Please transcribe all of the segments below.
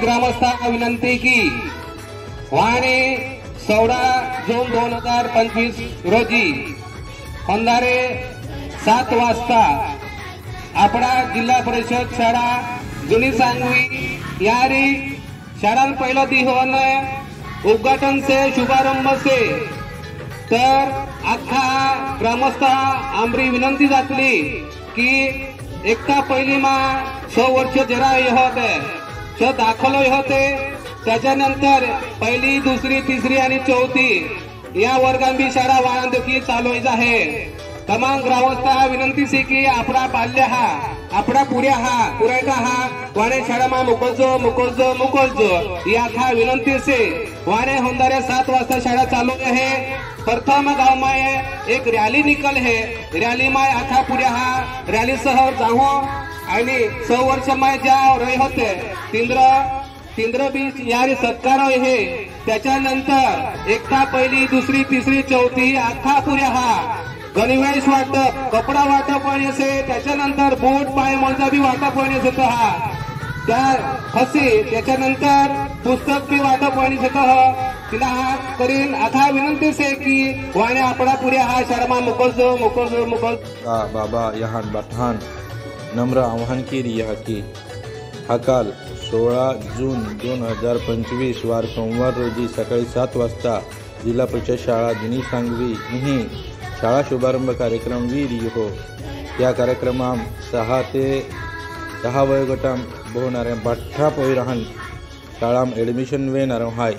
ग्रामस्थांना विनंती की वाणे 16 जून 2025 रोजी अंधारे 7 वाजता आपला जिल्हा परिषद शाळा जुनी सांगवी यारी शाळा पहिला दिवस उद्घाटन से शुभारंभ से तर अख्खा ग्रामस्थ आमरी विनंती जातली की एकता पहिली मा 6 वर्ष जरा होते श दाखलो होते त्याच्यानंतर पहिली दुसरी तिसरी आणि चौथी या वर्गांबी शाळा वाहनदेखील चालवायचा आहे। तमाम ग्रामस्थ विनंती से की आपला पाल्य हा आपला पुऱ्या हा पुरायचा हा वाणे शाळा मा मुकोजो या था विनंती से वाणे होंदारे 7 वाजता शाळा चालू है। प्रथम गांव में एक रैली निकल है, रैली में आखा पुऱ्या हा रैली सह जाऊ आणि 6 वर्ष में ज्या रहे होते तिंद्र बीच यारी सत्कार है। त्याच्यानंतर एकता पहिली दुसरी तिसरी चौथी आखा पुऱ्या हा गणवेश वाटप कपडा वाटप आणि असे त्याच्यानंतर बूट पाय मोजा बी वाटप आणि असं हा त्या हसी त्याच्यानंतर पुस्तक बी वाटप आणि असं तिला हा करीन आता विनंती से की वाणे आपला पुऱ्या हा शर्मा मुकोज बाबा यहान बठान नम्र आव्हान केली की हकाल 16 जून 2025 वार सोमवार रोजी सकाळी 7 वाजता जिल्हा परिषद शाळा जुनी सांगवी ही शाळा शुभारंभ कार्यक्रम वीर हो। या कार्यक्रमात 6 ते 10 वयोगटाम बोहणाऱ्या बाठ्ठा पोयराहन शाळाम एडमिशन वेणार हाय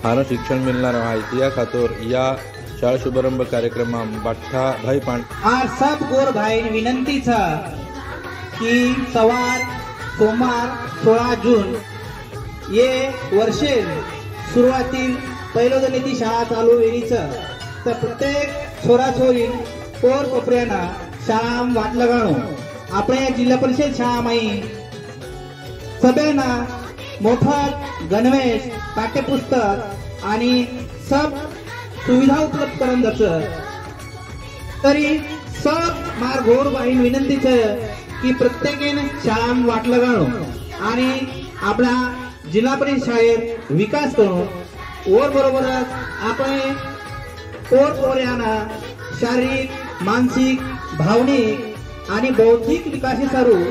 हानो शिक्षण मिळणार आहे। त्या खातर या शाळा शुभारंभ कार्यक्रमात बाठ्ठा भाई पाण और सब गोर भाई विनंती था कि सवार सोमवार 16 जून ये वर्षे सुरुवातील पहिलो जणी ती शाळा चालू वेळीचं तर प्रत्येक छोरा छोरी पोर कोपऱ्यांना शाळा वाटलं गाणू आपल्या जिल्हा परिषद शाळा माई सगळ्यांना मोफत गणवेश पाठ्यपुस्तक आणि सब सुविधा उपलब्ध करून द्यायचं तरी सब मार घोर बाईन विनंती की प्रत्येकाने शाळा वाटलं गाणू आणि आपला जिल्हा परिषद शाळेत विकास करू और बरोबरच आपण पोर पोऱ्यांना शारीरिक मानसिक भावनिक आणि बौद्धिक विकासासाठी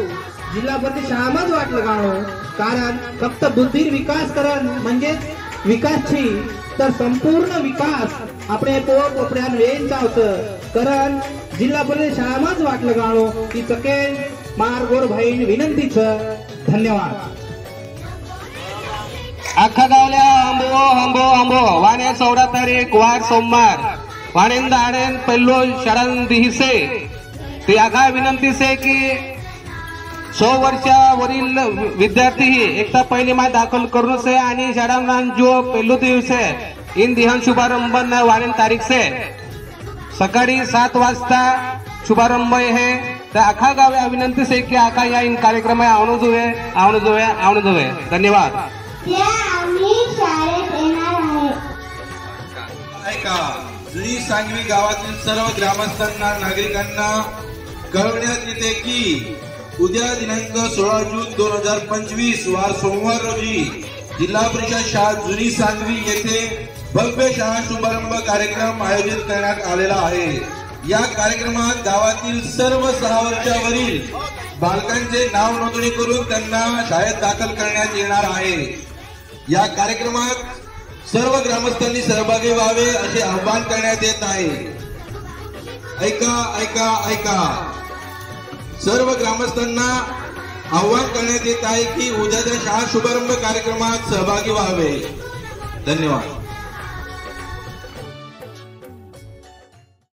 जिल्हा परिषद शाळामच वाटलं गाणू कारण फक्त बुद्धीर विकास करण म्हणजेच विकासची तर संपूर्ण विकास आपले पोर कोपऱ्यान वेन चावतं कारण जिल्हा परिषद शाळामच वाटलं गाणू की सके मार गोर भाईन विनंतीच धन्यवाद। अख्खा गावल्या हंबो वाणे 14 तारीख वार सोमवार वाणेंद आडेन पहिलो शाळान दिसे ती आखा विनंती से की 100 वर्षावरील विद्यार्थी एकता पहिली माय दाखल करून से आणि शाळांना जो पहिलो दिवस है इन दिहन शुभारंभ वाणेन तारीख से सकाळी 7 वाजता शुभारंभ है। तर आखा गाव विनंती से की आखा या इन कार्यक्रम में आवणो जोवे धन्यवाद। ऐका जुनी सांगवी गावातील सर्व ग्रामस्थांना नागरिकांना कळवण्यात येते की उद्या दिनांक 16 जून 2025 वार सोमवार रोजी जिल्हा परिषद शाळा जुनी सांगवी येथे भव्य शाळा शुभारंभ कार्यक्रम आयोजित करण्यात आलेला आहे। या कार्यक्रमात गावातील सर्व 6 वर्षावरील बालकांचे नाव नोंदणी करून त्यांना शाळेत दाखल करण्यात येणार आहे। या कार्यक्रमात सर्व ग्रामस्थांनी सहभागी व्हावे असे आवाहन करण्यात येत आहे। ऐका सर्व ग्रामस्थांना आवाहन करण्यात येत आहे की उद्याच्या शाळा शुभारंभ कार्यक्रमात सहभागी व्हावे। धन्यवाद।